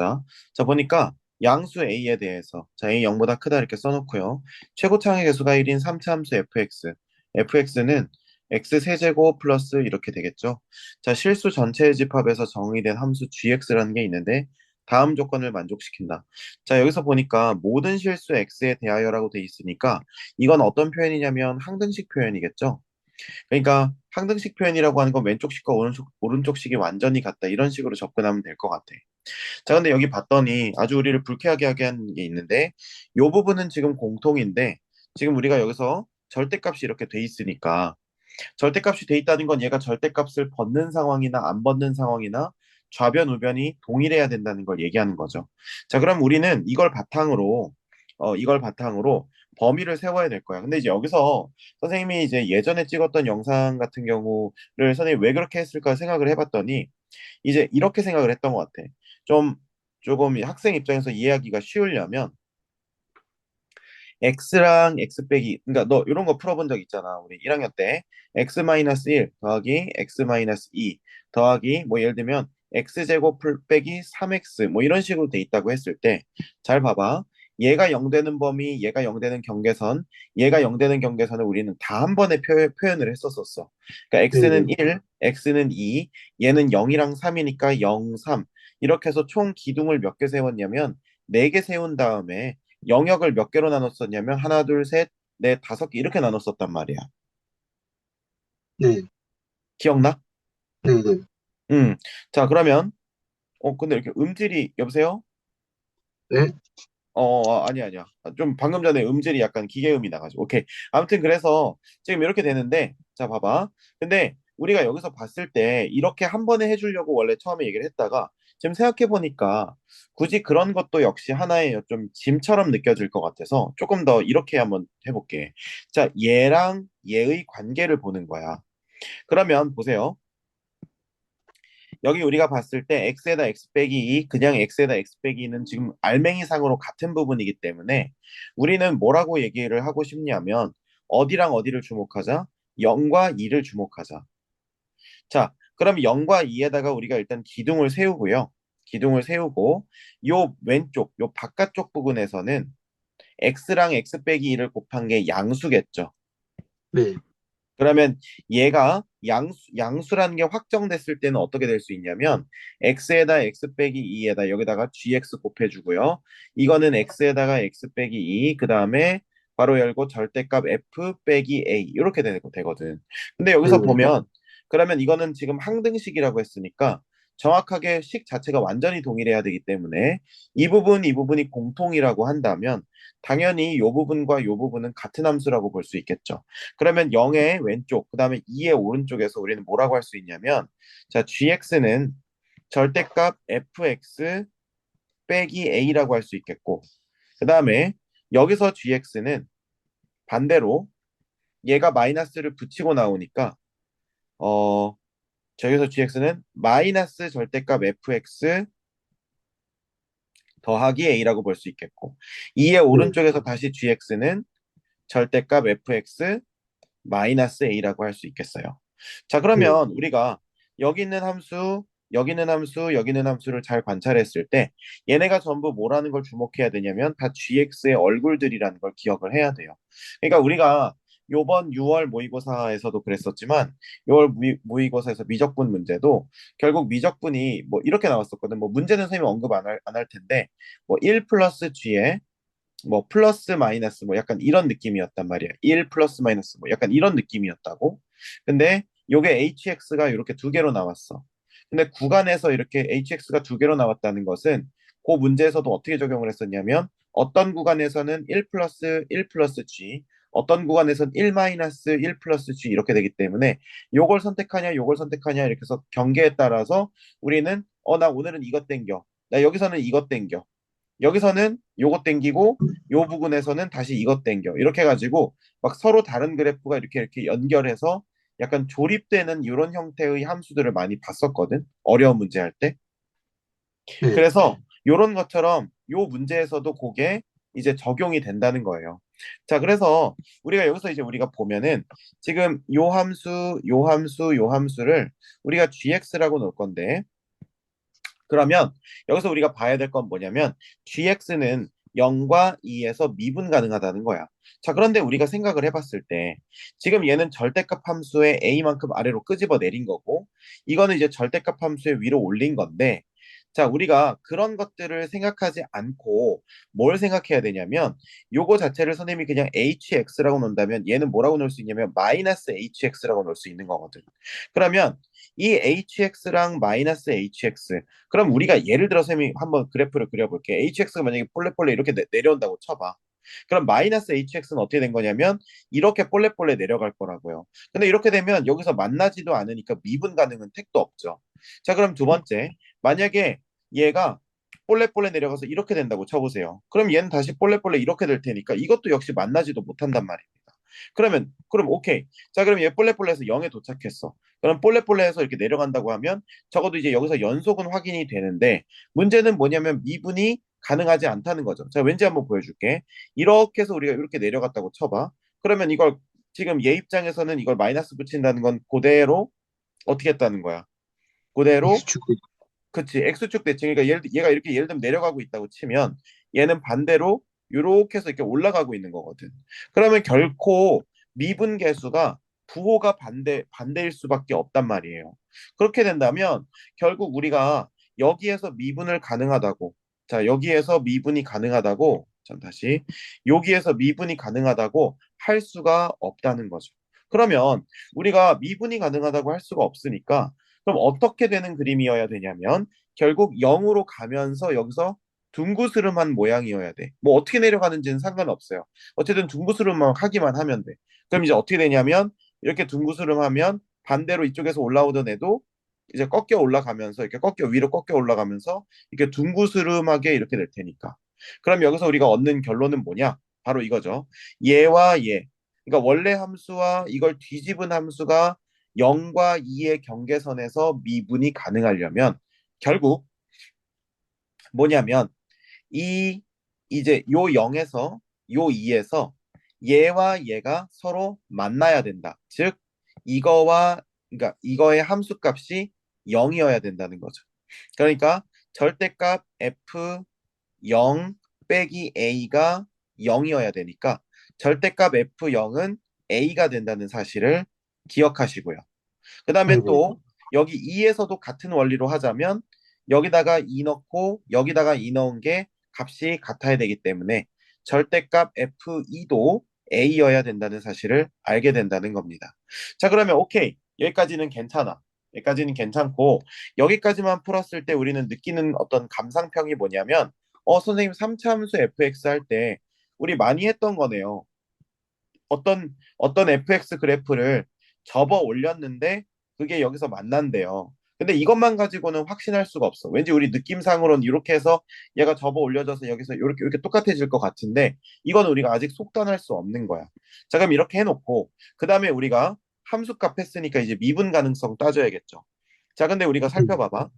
해보자. 자, 보니까 양수 A에 대해서 자, A 0보다 크다 이렇게 써놓고요. 최고창의 개수가 1인 3차 함수 fx. fx는 x 세제곱 플러스 이렇게 되겠죠. 자, 실수 전체의 집합에서 정의된 함수 gx라는 게 있는데 다음 조건을 만족시킨다. 자, 여기서 보니까 모든 실수 x에 대하여라고 돼 있으니까 이건 어떤 표현이냐면 항등식 표현이겠죠. 그러니까 항등식 표현이라고 하는 건 왼쪽 식과 오른쪽 식이 완전히 같다. 이런 식으로 접근하면 될 것 같아. 자, 근데 여기 봤더니 아주 우리를 불쾌하게 하게 하는 게 있는데 이 부분은 지금 공통인데 지금 우리가 여기서 절대값이 이렇게 돼 있으니까 절대값이 돼 있다는 건 얘가 절대값을 벗는 상황이나 안 벗는 상황이나 좌변, 우변이 동일해야 된다는 걸 얘기하는 거죠. 자, 그럼 우리는 이걸 바탕으로 범위를 세워야 될 거야. 근데 이제 여기서 선생님이 이제 예전에 찍었던 영상 같은 경우를 선생님이 왜 그렇게 했을까 생각을 해봤더니 이제 이렇게 생각을 했던 것 같아. 좀 조금 학생 입장에서 이해하기가 쉬우려면 x랑 x 빼기 그러니까 너 이런 거 풀어본 적 있잖아. 우리 1학년 때 x-1 더하기 x-2 더하기 뭐 예를 들면 x제곱 빼기 3x 뭐 이런 식으로 돼 있다고 했을 때 잘 봐봐. 얘가 0 되는 범위, 얘가 0 되는 경계선, 얘가 0 되는 경계선을 우리는 다 한 번에 표현을 했었었어. 그러니까 x는 네네. 1, x는 2, 얘는 0이랑 3이니까 0, 3. 이렇게 해서 총 기둥을 몇 개 세웠냐면 4개 세운 다음에 영역을 몇 개로 나눴었냐면 하나, 둘, 셋, 넷, 5개 이렇게 나눴었단 말이야. 네. 기억나? 네네. 음. 자, 그러면 근데 이렇게 음질이 여보세요? 네. 아니야, 아니야. 좀 방금 전에 음질이 약간 기계음이 나가지고. 오케이. 아무튼 그래서 지금 이렇게 되는데, 자, 봐봐. 근데 우리가 여기서 봤을 때 이렇게 한 번에 해주려고 원래 처음에 얘기를 했다가 지금 생각해보니까 굳이 그런 것도 역시 하나의 좀 짐처럼 느껴질 것 같아서 조금 더 이렇게 한번 해볼게. 자, 얘랑 얘의 관계를 보는 거야. 그러면 보세요. 여기 우리가 봤을 때 x에다 x 빼기 2, 그냥 x에다 x 빼기 2는 지금 알맹이상으로 같은 부분이기 때문에 우리는 뭐라고 얘기를 하고 싶냐면 어디랑 어디를 주목하자? 0과 2를 주목하자. 자, 그럼 0과 2에다가 우리가 일단 기둥을 세우고요. 기둥을 세우고 요 왼쪽, 요 바깥쪽 부분에서는 x랑 x 빼기 2를 곱한 게 양수겠죠. 네. 그러면 얘가 양수라는 게 확정됐을 때는 어떻게 될 수 있냐면 x에다 x 빼기 2에다 여기다가 gx 곱해주고요. 이거는 x에다가 x 빼기 2, 그 다음에 괄호 열고 절대값 f 빼기 a 이렇게 되거든. 근데 여기서 네네. 보면 그러면 이거는 지금 항등식이라고 했으니까 정확하게 식 자체가 완전히 동일해야 되기 때문에 이 부분이 공통이라고 한다면 당연히 이 부분과 이 부분은 같은 함수라고 볼 수 있겠죠. 그러면 0의 왼쪽, 그 다음에 2의 오른쪽에서 우리는 뭐라고 할 수 있냐면, 자, gx는 절대값 fx 빼기 a라고 할 수 있겠고, 그 다음에 여기서 gx는 반대로 얘가 마이너스를 붙이고 나오니까, 어, 저기서 gx는 마이너스 절대값 fx 더하기 a라고 볼 수 있겠고, 2의 네. 오른쪽에서 다시 gx는 절대값 fx 마이너스 a라고 할 수 있겠어요. 자, 네. 그러면 우리가 여기 있는 함수, 여기 있는 함수, 여기 있는 함수를 잘 관찰했을 때 얘네가 전부 뭐라는 걸 주목해야 되냐면 다 gx의 얼굴들이라는 걸 기억을 해야 돼요. 그러니까 우리가 요번 6월 모의고사에서도 그랬었지만 6월 모의고사에서 미적분 문제도 결국 미적분이 뭐 이렇게 나왔었거든. 뭐 문제는 선생님이 언급 안 할 텐데 뭐 1 플러스 g에 뭐 플러스 마이너스 뭐 약간 이런 느낌이었단 말이야. 1 플러스 마이너스 뭐 약간 이런 느낌이었다고. 근데 요게 hx가 이렇게 두 개로 나왔어. 근데 구간에서 이렇게 hx가 두 개로 나왔다는 것은 그 문제에서도 어떻게 적용을 했었냐면 어떤 구간에서는 1 플러스 g 어떤 구간에서는 1 마이너스 1 플러스 g 이렇게 되기 때문에 요걸 선택하냐 요걸 선택하냐 이렇게 해서 경계에 따라서 우리는 나 오늘은 이것 땡겨. 나 여기서는 이것 땡겨. 여기서는 요거 땡기고 요 부분에서는 다시 이것 땡겨 이렇게 해가지고 막 서로 다른 그래프가 이렇게 연결해서 약간 조립되는 이런 형태의 함수들을 많이 봤었거든 어려운 문제 할 때. 네. 그래서 요런 것처럼 요 문제에서도 그게 이제 적용이 된다는 거예요. 자, 그래서 우리가 여기서 이제 우리가 보면은 지금 요 함수, 요 함수, 요 함수를 우리가 gx라고 놓을 건데 그러면 여기서 우리가 봐야 될 건 뭐냐면 gx는 0과 2에서 미분 가능하다는 거야. 자, 그런데 우리가 생각을 해봤을 때 지금 얘는 절대값 함수의 a만큼 아래로 끄집어 내린 거고 이거는 이제 절대값 함수의 위로 올린 건데 자, 우리가 그런 것들을 생각하지 않고 뭘 생각해야 되냐면 요거 자체를 선생님이 그냥 hx라고 놓는다면 얘는 뭐라고 놓을 수 있냐면 마이너스 hx라고 놓을 수 있는 거거든. 그러면 이 hx랑 마이너스 hx 그럼 우리가 예를 들어 쌤이 한번 그래프를 그려볼게. hx가 만약에 볼레볼레 이렇게 내려온다고 쳐봐. 그럼 마이너스 hx는 어떻게 된 거냐면 이렇게 볼레볼레 내려갈 거라고요. 근데 이렇게 되면 여기서 만나지도 않으니까 미분 가능은 택도 없죠. 자, 그럼 두 번째, 만약에 얘가 볼레볼레 내려가서 이렇게 된다고 쳐보세요. 그럼 얘는 다시 볼레볼레 이렇게 될 테니까 이것도 역시 만나지도 못한단 말입니다. 그럼 오케이. 자, 그럼 얘 볼레볼레에서 0에 도착했어. 그럼 볼레볼레에서 이렇게 내려간다고 하면 적어도 이제 여기서 연속은 확인이 되는데 문제는 뭐냐면 미분이 가능하지 않다는 거죠. 자, 왠지 한번 보여줄게. 이렇게 해서 우리가 이렇게 내려갔다고 쳐봐. 그러면 이걸 지금 얘 입장에서는 이걸 마이너스 붙인다는 건 그대로 어떻게 했다는 거야? 그대로 X축. 그치 X축 대칭 그러니까 얘가 이렇게 예를 들면 내려가고 있다고 치면 얘는 반대로 이렇게 해서 이렇게 올라가고 있는 거거든. 그러면 결코 미분계수가 부호가 반대일 수밖에 없단 말이에요. 그렇게 된다면 결국 우리가 여기에서 미분을 가능하다고 자 여기에서 미분이 가능하다고 참 다시 여기에서 미분이 가능하다고 할 수가 없다는 거죠. 그러면 우리가 미분이 가능하다고 할 수가 없으니까 그럼 어떻게 되는 그림이어야 되냐면 결국 0으로 가면서 여기서 둥구스름한 모양이어야 돼. 뭐 어떻게 내려가는지는 상관없어요. 어쨌든 둥구스름만 하기만 하면 돼. 그럼 이제 어떻게 되냐면 이렇게 둥구스름하면 반대로 이쪽에서 올라오던 애도 이제 꺾여 올라가면서 이렇게 꺾여 위로 꺾여 올라가면서 이렇게 둥구스름하게 이렇게 될 테니까. 그럼 여기서 우리가 얻는 결론은 뭐냐? 바로 이거죠. 얘와 얘. 그러니까 원래 함수와 이걸 뒤집은 함수가 0과 2의 경계선에서 미분이 가능하려면 결국 뭐냐면 이 이제 요 0에서 요 2에서 얘와 얘가 서로 만나야 된다. 즉 이거와 그러니까 이거의 함수값이 0이어야 된다는 거죠. 그러니까 절대값 f 0 빼기 a가 0이어야 되니까 절대값 f 0은 a가 된다는 사실을 기억하시고요. 그 다음에 네네. 또 여기 2에서도 같은 원리로 하자면 여기다가 2 넣고 여기다가 2 넣은 게 값이 같아야 되기 때문에 절대값 F2도 A여야 된다는 사실을 알게 된다는 겁니다. 자, 그러면 오케이. 여기까지는 괜찮아. 여기까지는 괜찮고 여기까지만 풀었을 때 우리는 느끼는 어떤 감상평이 뭐냐면 선생님 3차 함수 fx 할 때 우리 많이 했던 거네요. 어떤 fx 그래프를 접어 올렸는데 그게 여기서 만난대요. 근데 이것만 가지고는 확신할 수가 없어. 왠지 우리 느낌상으로는 이렇게 해서 얘가 접어 올려져서 여기서 이렇게 똑같아질 것 같은데 이건 우리가 아직 속단할 수 없는 거야. 자, 그럼 이렇게 해놓고 그 다음에 우리가 함수값 했으니까 이제 미분 가능성 따져야겠죠. 자, 근데 우리가 네. 살펴봐봐.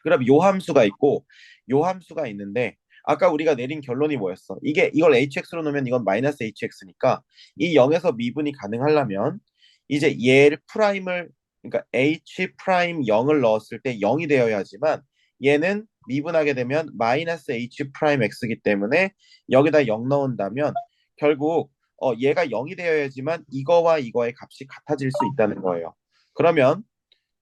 그럼 요 함수가 있고 요 함수가 있는데 아까 우리가 내린 결론이 뭐였어? 이걸 hx로 놓으면 이건 마이너스 hx니까 이 0에서 미분이 가능하려면 이제 얘를 프라임을 그러니까 h 프라임 0을 넣었을 때 0이 되어야지만 얘는 미분하게 되면 마이너스 h 프라임 x이기 때문에 여기다 0 넣은다면 결국 얘가 0이 되어야지만 이거와 이거의 값이 같아질 수 있다는 거예요. 그러면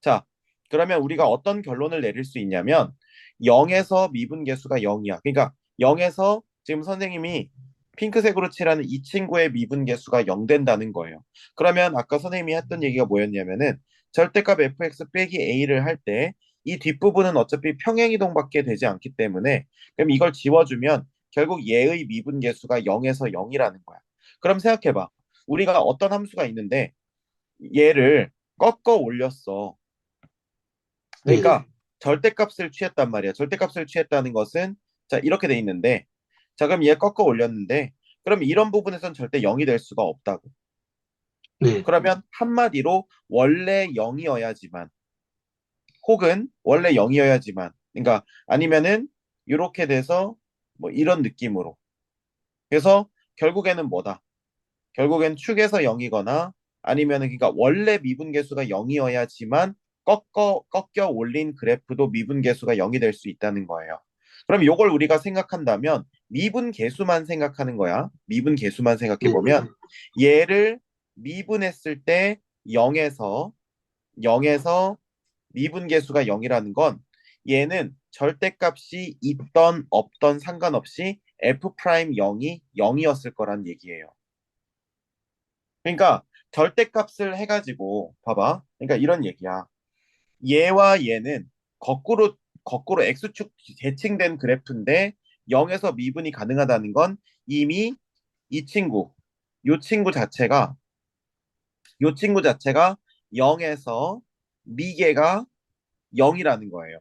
자, 그러면 우리가 어떤 결론을 내릴 수 있냐면 0에서 미분계수가 0이야. 그러니까 0에서 지금 선생님이 핑크색으로 칠하는 이 친구의 미분계수가 0 된다는 거예요. 그러면 아까 선생님이 했던 얘기가 뭐였냐면은 절대값 fx 빼기 a를 할 때 이 뒷부분은 어차피 평행이동밖에 되지 않기 때문에 그럼 이걸 지워주면 결국 얘의 미분계수가 0에서 0이라는 거야. 그럼 생각해봐. 우리가 어떤 함수가 있는데 얘를 꺾어 올렸어. 네네. 그러니까 절대값을 취했단 말이야. 절대값을 취했다는 것은 자 이렇게 돼 있는데 자 그럼 얘 꺾어 올렸는데 그럼 이런 부분에선 절대 0이 될 수가 없다고. 네. 그러면 한마디로 원래 0이어야지만 혹은 원래 0이어야지만 그러니까 아니면은 이렇게 돼서 뭐 이런 느낌으로 그래서 결국에는 뭐다? 결국엔 축에서 0이거나 아니면은 그러니까 원래 미분계수가 0이어야지만 꺾여 올린 그래프도 미분계수가 0이 될 수 있다는 거예요. 그럼 이걸 우리가 생각한다면 미분계수만 생각하는 거야. 미분계수만 생각해 네네. 보면 얘를 미분했을 때 0에서 미분계수가 0이라는 건 얘는 절대값이 있던 없던 상관없이 f 프라임 0이 0이었을 거란 얘기예요. 그러니까 절대값을 해가지고 봐봐. 그러니까 이런 얘기야. 얘와 얘는 거꾸로 x축 대칭된 그래프인데 0에서 미분이 가능하다는 건 이미 이 친구, 요 친구 자체가 요 친구 자체가 0에서 미개가 0이라는 거예요.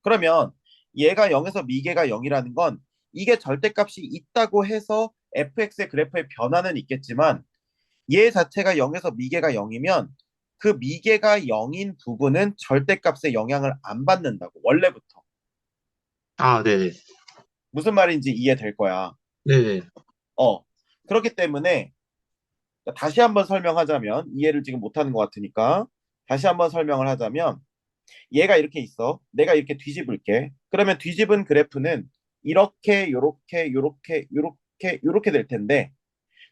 그러면 얘가 0에서 미개가 0이라는 건 이게 절대값이 있다고 해서 fx의 그래프의 변화는 있겠지만 얘 자체가 0에서 미개가 0이면 그 미개가 0인 부분은 절대값의 영향을 안 받는다고 원래부터. 아, 네네. 무슨 말인지 이해될 거야. 네네. 어. 그렇기 때문에 다시 한번 설명하자면 이해를 지금 못하는 것 같으니까 다시 한번 설명을 하자면 얘가 이렇게 있어. 내가 이렇게 뒤집을게. 그러면 뒤집은 그래프는 이렇게 요렇게 요렇게 요렇게 요렇게 될 텐데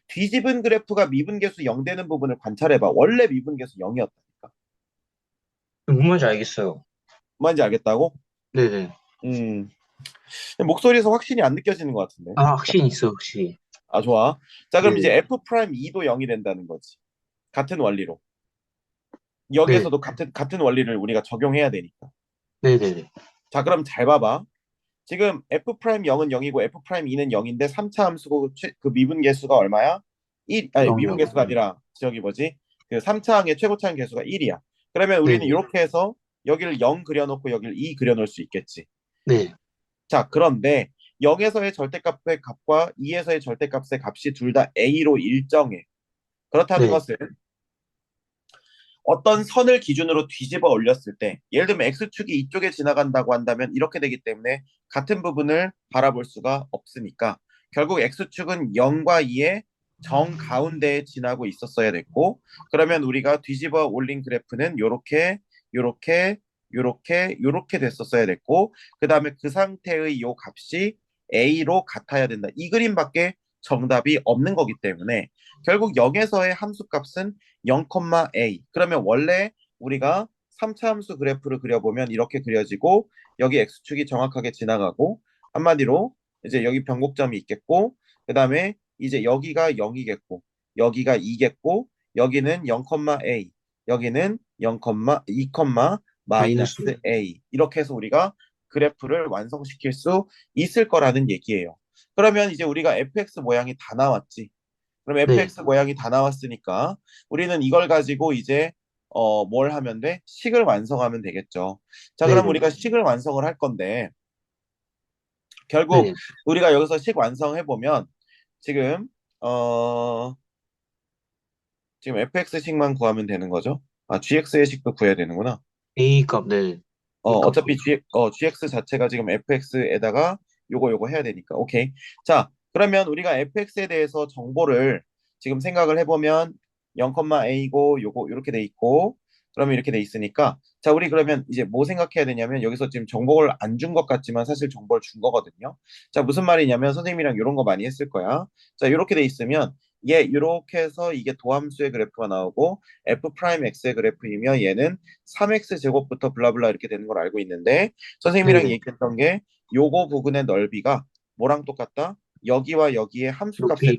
뒤집은 그래프가 미분계수 0 되는 부분을 관찰해봐. 원래 미분계수 0이었다니까. 무슨 말인지 알겠어요. 뭔지 알겠다고? 네네. 음. 목소리에서 확신이 안 느껴지는 것 같은데. 아, 자, 확신이 있어, 확실히. 아, 좋아. 자, 그럼 이제 네네. f 프라임 2도 0이 된다는 거지. 같은 원리로. 네. 여기에서도 같은 원리를 우리가 적용해야 되니까. 네네네. 자, 그럼 잘 봐봐. 지금 f 프라임 0은 0이고 f 프라임 2는 0인데 3차 함수고 그 미분계수가 얼마야? 1, 아니 영영. 미분계수가 아니라 저기 뭐지? 그 3차 항의 최고차항 계수가 1이야. 그러면 우리는 네네. 이렇게 해서 여기를 0 그려놓고 여기를 2 그려놓을 수 있겠지. 네. 자, 그런데 0에서의 절대값의 값과 2에서의 절대값의 값이 둘 다 a로 일정해. 그렇다는 네. 것은 어떤 선을 기준으로 뒤집어 올렸을 때, 예를 들면 x축이 이쪽에 지나간다고 한다면 이렇게 되기 때문에 같은 부분을 바라볼 수가 없으니까 결국 x축은 0과 2의 정 가운데에 지나고 있었어야 됐고, 그러면 우리가 뒤집어 올린 그래프는 요렇게 요렇게 요렇게 요렇게 됐었어야 됐고, 그 다음에 그 상태의 요 값이 a로 같아야 된다. 이 그림밖에 정답이 없는 거기 때문에 결국 0에서의 함수값은 0,a. 그러면 원래 우리가 3차 함수 그래프를 그려보면 이렇게 그려지고 여기 x축이 정확하게 지나가고 한마디로 이제 여기 변곡점이 있겠고 그 다음에 이제 여기가 0이겠고 여기가 2겠고 여기는 0,a 여기는 0,2, 마이너스. 마이너스 a 이렇게 해서 우리가 그래프를 완성시킬 수 있을 거라는 얘기예요. 그러면 이제 우리가 fx 모양이 다 나왔지. 그럼 네. fx 모양이 다 나왔으니까 우리는 이걸 가지고 이제 뭘 하면 돼? 식을 완성하면 되겠죠. 자, 그럼 네네. 우리가 식을 완성을 할 건데 결국 네. 우리가 여기서 식 완성해 보면 지금 어 지금 fx 식만 구하면 되는 거죠. 아, gx의 식도 구해야 되는구나. A 값, 네. A 값. 어차피 gx 자체가 지금 fx에다가 요거 해야 되니까. 오케이. 자, 그러면 우리가 fx에 대해서 정보를 지금 생각을 해보면 0,a고 요거 이렇게 돼 있고 그러면 이렇게 돼 있으니까 자, 우리 그러면 이제 뭐 생각해야 되냐면 여기서 지금 정보를 안 준 것 같지만 사실 정보를 준 거거든요. 자, 무슨 말이냐면 선생님이랑 이런 거 많이 했을 거야. 자, 이렇게 돼 있으면 얘 이렇게 해서 이게 도함수의 그래프가 나오고 f 프라임 x의 그래프이며 얘는 3x 제곱부터 블라블라 이렇게 되는 걸 알고 있는데 선생님이랑 네네. 얘기했던 게 요거 부분의 넓이가 뭐랑 똑같다? 여기와 여기의 함수값의 높이, 네.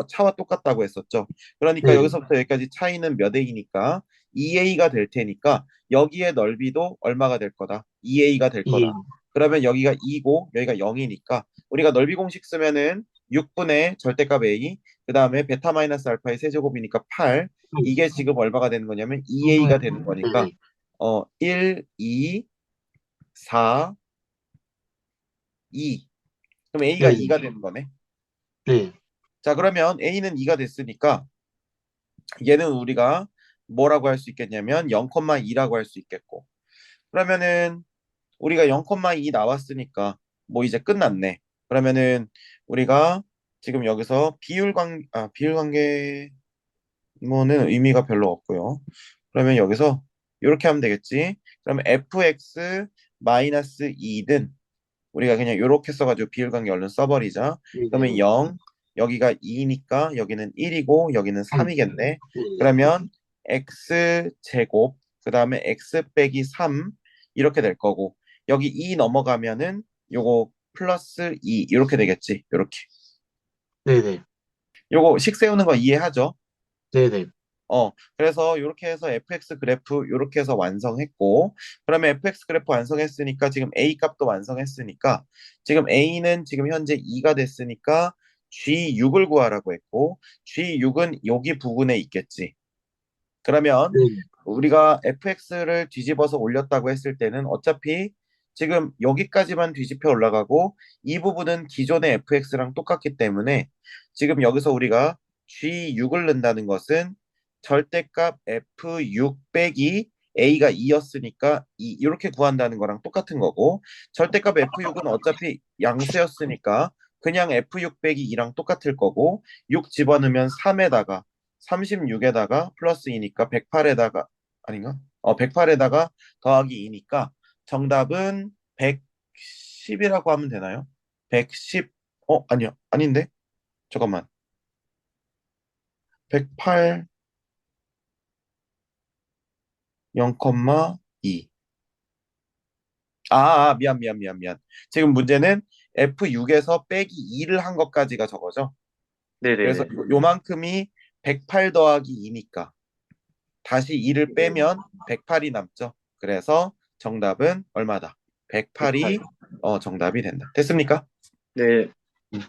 차와 똑같다고 했었죠. 그러니까 네네. 여기서부터 여기까지 차이는 몇 a니까 2a가 될 테니까 여기의 넓이도 얼마가 될 거다? 2a가 될 이, 거다. 그러면 여기가 2고 여기가 0이니까 우리가 넓이 공식 쓰면은 6분의 절대값 a 그 다음에 베타 마이너스 알파의 세제곱이니까 8 이게 지금 얼마가 되는 거냐면 2a가 되는 거니까 네네. 1, 2, 4, 2 그럼 a가 네네. 2가 되는 거네. 네. 자, 그러면 a는 2가 됐으니까 얘는 우리가 뭐라고 할 수 있겠냐면 0,2라고 할 수 있겠고 그러면은 우리가 0,2 나왔으니까 뭐 이제 끝났네. 그러면은 우리가 지금 여기서 비율 관계 뭐는 의미가 별로 없고요. 그러면 여기서 이렇게 하면 되겠지. 그러면 fx 마이너스 2든 우리가 그냥 이렇게 써가지고 비율관계 얼른 써버리자. 그러면 네네네. 0, 여기가 2니까 여기는 1이고 여기는 3. 3이겠네. 네네. 그러면 x 제곱, 그 다음에 x 빼기 3 이렇게 될 거고 여기 2 넘어가면은 요거 플러스 2 이렇게 되겠지. 이렇게. 네네. 요거 식 세우는 거 이해하죠? 네네. 그래서 이렇게 해서 fx 그래프 이렇게 해서 완성했고, 그러면 fx 그래프 완성했으니까 지금 a 값도 완성했으니까 지금 a는 지금 현재 2가 됐으니까 g6을 구하라고 했고, g6은 여기 부분에 있겠지. 그러면 네네. 우리가 fx를 뒤집어서 올렸다고 했을 때는 어차피 지금 여기까지만 뒤집혀 올라가고 이 부분은 기존의 fx랑 똑같기 때문에 지금 여기서 우리가 g6을 넣는다는 것은 절대값 f6 빼기 a가 2였으니까 이렇게 구한다는 거랑 똑같은 거고 절대값 f6은 어차피 양수였으니까 그냥 f6 빼기 2랑 똑같을 거고 6 집어넣으면 3에다가 36에다가 플러스 2니까 108에다가 아닌가? 108에다가 더하기 2니까 정답은 110이라고 하면 되나요? 110, 아니요. 아닌데? 잠깐만. 108, 0,2. 미안. 지금 문제는 F6에서 빼기 2를 한 것까지가 저거죠. 그래서 네네네. 요만큼이 108 더하기 2니까 다시 2를 빼면 108이 남죠. 그래서 정답은 얼마다? 108. 108이 정답이 된다. 됐습니까? 네. 음.